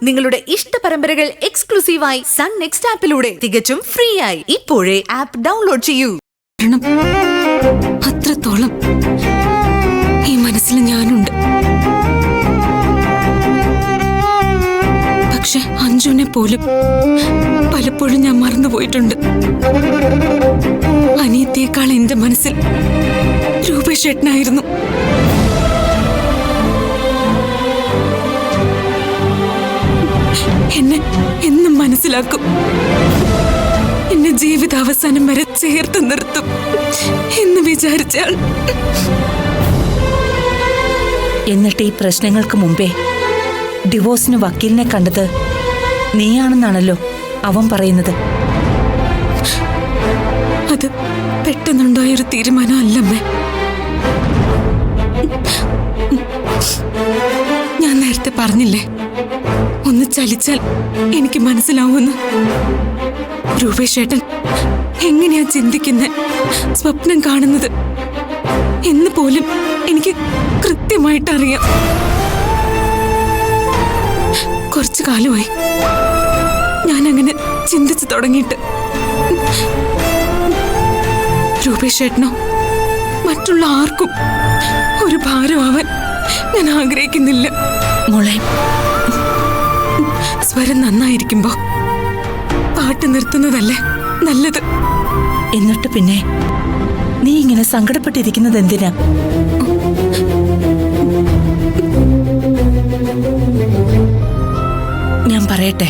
നിങ്ങളുടെ ഇഷ്ട പരമ്പരകൾ എക്സ്ക്ലൂസീവായി സൺ നെക്സ്റ്റ് ആപ്പിലൂടെ തികച്ചും ഫ്രീ ആയി ഇപ്പോഴേ ആപ്പ് ഡൗൺലോഡ് ചെയ്യൂ. അത്രത്തോളം ഈ മനസ്സിൽ ഞാനുണ്ട്. പക്ഷെ അഞ്ജുവിനെ പോലും പലപ്പോഴും ഞാൻ മറന്നുപോയിട്ടുണ്ട്. അനിയത്തേക്കാൾ എന്റെ മനസ്സിൽ രൂപേഷ് ഏട്ടനായിരുന്നു. എന്നെ എന്നും മനസ്സിലാക്കും. എന്നെ ജീവിതാവസാനം വരെ ചേർത്ത് നിർത്തും എന്ന് വിചാരിച്ചാൽ. എന്നിട്ട് ഈ പ്രശ്നങ്ങൾക്ക് മുമ്പേ ഡിവോഴ്സിന് വക്കീലിനെ കണ്ടത് നീയാണെന്നാണല്ലോ അവൻ പറയുന്നത്. അത് പെട്ടെന്നുണ്ടായൊരു തീരുമാനമല്ലമ്മേ. ഞാൻ നേരത്തെ പറഞ്ഞില്ലേ, ഒന്ന് ചലിച്ചാൽ എനിക്ക് മനസ്സിലാവുമെന്ന്. രൂപേഷ് ഏട്ടൻ എങ്ങനെയാ ചിന്തിക്കുന്നത്, സ്വപ്നം കാണുന്നത് എന്ന് പോലും എനിക്ക് കൃത്യമായിട്ടറിയാം. കുറച്ചു കാലമായി ഞാനങ്ങനെ ചിന്തിച്ചു തുടങ്ങിയിട്ട്. രൂപേഷ് ഏട്ടനോ മറ്റുള്ള ആർക്കും ഒരു ഭാരമാവാൻ ഞാൻ ആഗ്രഹിക്കുന്നില്ല. മോളെ, സ്വരം നന്നായിരിക്കുമ്പോ പാട്ട് നിർത്തുന്നതല്ലേ നല്ലത്. എന്നിട്ട് പിന്നെ നീ ഇങ്ങനെ സങ്കടപ്പെട്ടിരിക്കുന്നത് എന്തിനാ? ഞാൻ പറയട്ടെ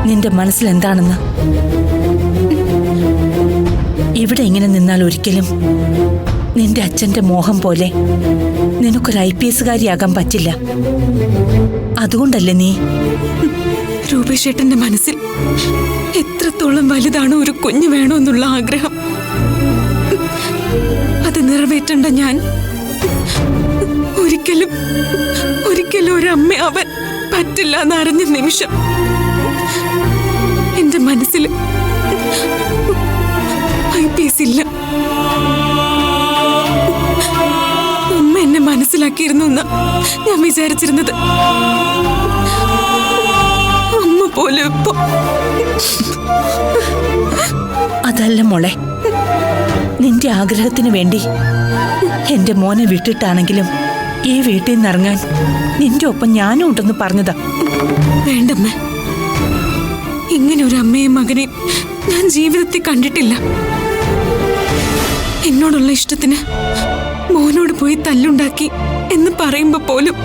നിന്റെ മനസ്സിൽ എന്താണെന്ന്. ഇവിടെ ഇങ്ങനെ നിന്നാൽ ഒരിക്കലും നിന്റെ അച്ഛന്റെ മോഹം പോലെ നിനക്കൊരു IPS-കാരിയാകാൻ പറ്റില്ല. അതുകൊണ്ടല്ലേ നീ രൂപേഷ് ഏട്ടന്റെ മനസ്സിൽ എത്രത്തോളം വലുതാണ് ഒരു കുഞ്ഞ് വേണമെന്നുള്ള ആഗ്രഹം. അത് നിറവേറ്റേണ്ട ഞാൻ ഒരിക്കലും ഒരു അമ്മയാവാൻ പറ്റില്ല എന്നറിഞ്ഞ നിമിഷം എന്റെ മനസ്സിൽ IPS ഇല്ല. അമ്മ എന്നെ മനസ്സിലാക്കിയിരുന്നു എന്നാ ഞാൻ വിചാരിച്ചിരുന്നത്. അമ്മ പോലെ ഇപ്പൊ അതല്ല മോളെ, നിന്റെ ആഗ്രഹത്തിന് വേണ്ടി എന്റെ മോനെ വിട്ടിട്ടാണെങ്കിലും ഈ വീട്ടിൽ നിന്ന് ഇറങ്ങാൻ നിന്റെ ഒപ്പം ഞാനും ഉണ്ടെന്ന് പറഞ്ഞതാ. വേണ്ടമ്മേ, ഇങ്ങനെ ഒരു അമ്മയും മകനെയും ഞാൻ ജീവിതത്തിൽ കണ്ടിട്ടില്ല. എന്നോടുള്ള ഇഷ്ടത്തിന് മോനോട് പോയി തല്ലുണ്ടാക്കി എന്ന് പറയുമ്പോ പോലും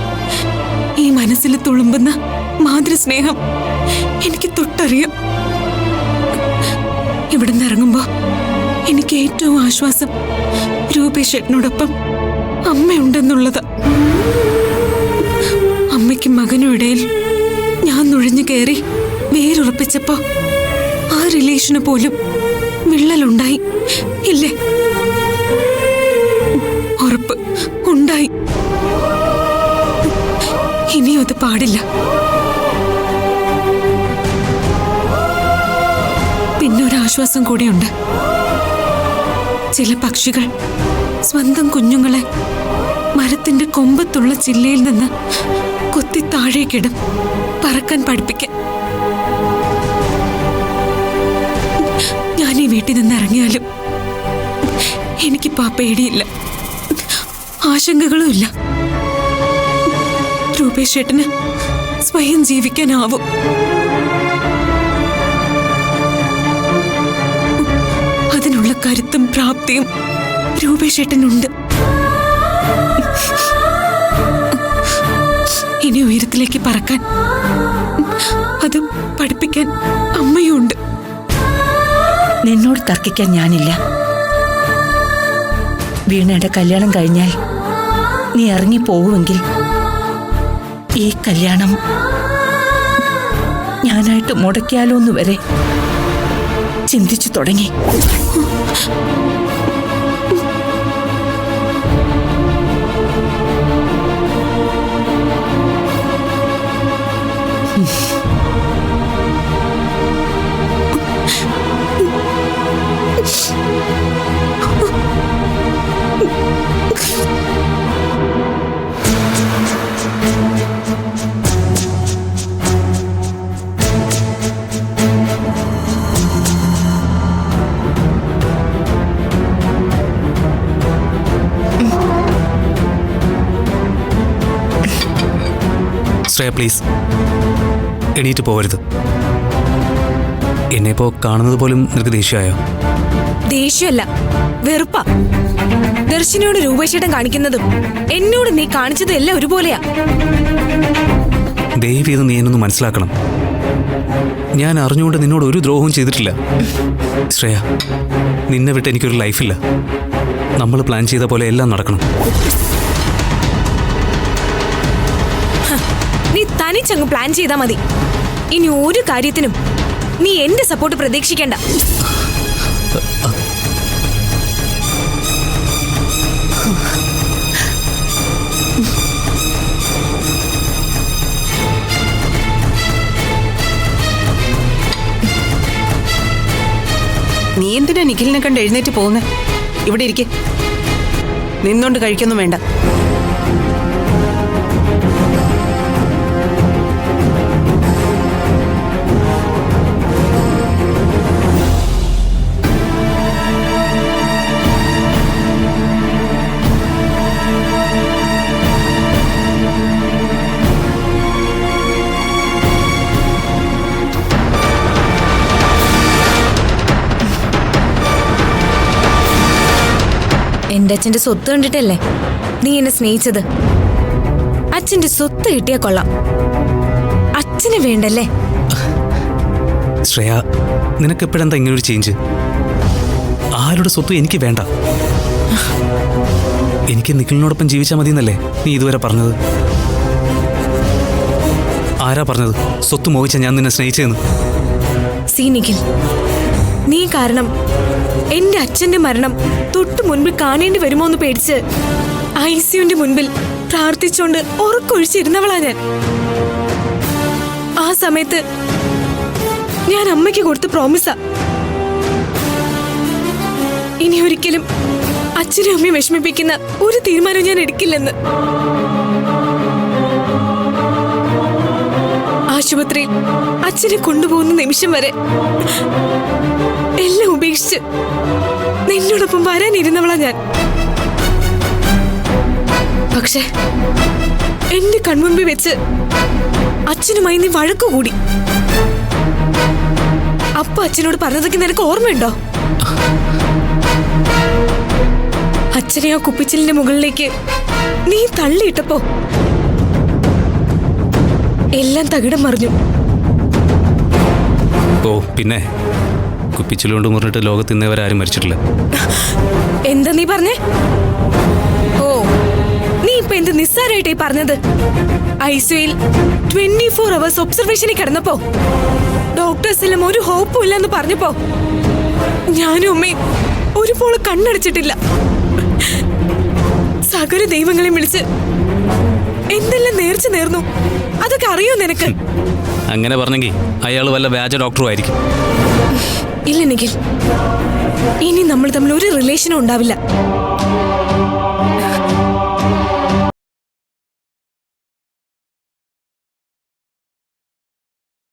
ഈ മനസ്സിൽ തുളുമ്പുന്ന മാതൃസ്നേഹം എനിക്ക് തൊട്ടറിയാം. ഇവിടുന്ന് ഇറങ്ങുമ്പോ എനിക്ക് ഏറ്റവും ആശ്വാസം രൂപേഷ് ഏട്ടനോടൊപ്പം അമ്മയുണ്ടെന്നുള്ളത്. അമ്മയ്ക്കും മകനും ഇടയിൽ ഞാൻ നുഴഞ്ഞു കയറി വേരുറപ്പിച്ചപ്പോ ആ റിലേഷന് പോലും വിള്ളലുണ്ടായി ഇല്ലേ? ഉറപ്പ് ഉണ്ടായി. ഇനിയും അത് പാടില്ല. പിന്നെ ഒരാശ്വാസം കൂടിയുണ്ട്. ചില പക്ഷികൾ സ്വന്തം കുഞ്ഞുങ്ങളെ മരത്തിന്റെ കൊമ്പത്തുള്ള ചില്ലയിൽ നിന്ന് കൊത്തി താഴേക്കിടും പറക്കാൻ പഠിപ്പിക്കാൻ. ഞാൻ ഈ വീട്ടിൽ നിന്ന് ഇറങ്ങിയാലും എനിക്കിപ്പോ ആ പേടിയില്ല, ആശങ്കകളും ഇല്ല. രൂപേഷ് ഏട്ടന് സ്വയം ജീവിക്കാനാവും. അതിനുള്ള കരുത്തും പ്രാപ്തിയും രൂപേഷ് ഏട്ടനുണ്ട്. ഇനി ഉയരത്തിലേക്ക് പറക്കാൻ അത് പഠിപ്പിക്കാൻ അമ്മയും ഉണ്ട്. നിന്നോട് തർക്കിക്കാൻ ഞാനില്ല. വീണയുടെ കല്യാണം കഴിഞ്ഞാൽ നീ ഇറങ്ങിപ്പോവുമെങ്കിൽ ഈ കല്യാണം ഞാനായിട്ട് മുടക്കിയാലോന്ന് വരെ ചിന്തിച്ചു തുടങ്ങി. ശ്രേയ പ്ലീസ്, എണീറ്റ് പോവരുത്. എന്നെ ഇപ്പോൾ കാണുന്നത് പോലും നിനക്ക് ദേഷ്യമായോ? ദേഷ്യമല്ല, വെറുപ്പാ. ദർശനയോട് രൂപേഷേട്ടൻ കാണിക്കുന്നതും എന്നോട് നീ കാണിച്ചതും എല്ലാം ഒരുപോലെയാ. ദയവ് ചെയ്ത് നീ എന്നൊന്ന് മനസ്സിലാക്കണം. ഞാൻ അറിഞ്ഞുകൊണ്ട് നിന്നോട് ഒരു ദ്രോഹവും ചെയ്തിട്ടില്ല. ശ്രേയ, നിന്നെ വിട്ട് എനിക്കൊരു ലൈഫില്ല. നമ്മൾ പ്ലാൻ ചെയ്ത പോലെ എല്ലാം നടക്കണം. നീ തനിച്ചങ്ങ് പ്ലാൻ ചെയ്താൽ മതി. ഇനി ഒരു കാര്യത്തിനും നീ എന്റെ സപ്പോർട്ട് പ്രതീക്ഷിക്കണ്ട. നീ എന്തിനാ നിഖിലിനെ കണ്ട് എഴുന്നേറ്റ് പോകുന്നേ? ഇവിടെ ഇരിക്കെ, നിന്നോണ്ട് കഴിക്കൊന്നും വേണ്ട. എന്റെ അച്ഛന്റെ സ്വത്ത് കണ്ടിട്ടല്ലേ നീ എന്നെ സ്നേഹിച്ചത്? അച്ഛന്റെ സ്വത്ത് കിട്ടിയാ കൊള്ളാം, അച്ഛന് വേണ്ടല്ലേ? ശ്രേയ, നിനക്കെപ്പോഴെന്താ ഇങ്ങനൊരു ചേഞ്ച്? ആരുടെ സ്വത്തും എനിക്ക് വേണ്ട. എനിക്ക് നിഖിലിനോടൊപ്പം ജീവിച്ചാൽ മതി എന്നല്ലേ നീ ഇതുവരെ പറഞ്ഞത്? ആരാ പറഞ്ഞത് സ്വത്ത് മോഹിച്ച ഞാൻ നിന്നെ സ്നേഹിച്ചതെന്ന്? സി നിഖിൽ, നീ കാരണം എന്റെ അച്ഛന്റെ മരണം തൊട്ടു മുൻപിൽ കാണേണ്ടി വരുമോ എന്ന് പേടിച്ച് ICUവിന്റെ മുൻപിൽ പ്രാർത്ഥിച്ചോണ്ട് ഉറക്കൊഴിച്ചിരുന്നവളാ ഞാൻ. ആ സമയത്ത് ഞാൻ അമ്മയ്ക്ക് കൊടുത്ത പ്രോമിസാ, ഇനി ഒരിക്കലും അച്ഛനും അമ്മയും വിഷമിപ്പിക്കുന്ന ഒരു തീരുമാനവും ഞാൻ എടുക്കില്ലെന്ന്. ആശുപത്രിയിൽ അച്ഛനെ കൊണ്ടുപോകുന്ന നിമിഷം വരെ എല്ലാം ഉപേക്ഷിച്ച് നിന്നോടൊപ്പം വരാനിരുന്നവളാ ഞാൻ. പക്ഷെ എന്റെ കൺമുൻപിൽ വെച്ച് അച്ഛനുമായി നീ വഴക്കുകൂടി. അപ്പൊ അച്ഛനോട് പറഞ്ഞതൊക്കെ നിനക്ക് ഓർമ്മയുണ്ടോ? അച്ഛനെ ആ കുപ്പിച്ചിലിന്റെ മുകളിലേക്ക് നീ തള്ളിയിട്ടപ്പോ എല്ലാം തകിടം മറിഞ്ഞു. ഓ പിന്നെ, കുപ്പിച്ചിലുകൊണ്ട് മുറിഞ്ഞിട്ട് ലോകത്ത് ഇന്നേവരാരും മരിച്ചിട്ടില്ല. എന്താ നീ പറഞ്ഞേ? ഓ, നീ ഇപ്പൊ എന്ത് നിസ്സാരായിട്ടായി പറഞ്ഞത്? ICUയിൽ 24 hours ഒബ്സർവേഷനിൽ കിടന്നപ്പോ ഡോക്ടേഴ്സ് എല്ലാം ഒരു ഹോപ്പും ഇല്ലെന്ന് പറഞ്ഞപ്പോ ഞാനും അമ്മയും ഒരുപോലെ കണ്ണടച്ചിട്ടില്ല. സകല ദൈവങ്ങളെയും വിളിച്ച് എന്തെല്ലാം നേർച്ച നേർന്നു, അതൊക്കെ അറിയോ നിനക്ക്? അങ്ങനെ പറഞ്ഞെങ്കിൽ അയാൾ വല്ല വ്യാജ ഡോക്ടറും ആയിരിക്കും. ഇല്ല നിഖിൽ, ഇനി നമ്മൾ തമ്മിൽ ഒരു റിലേഷനും ഉണ്ടാവില്ല.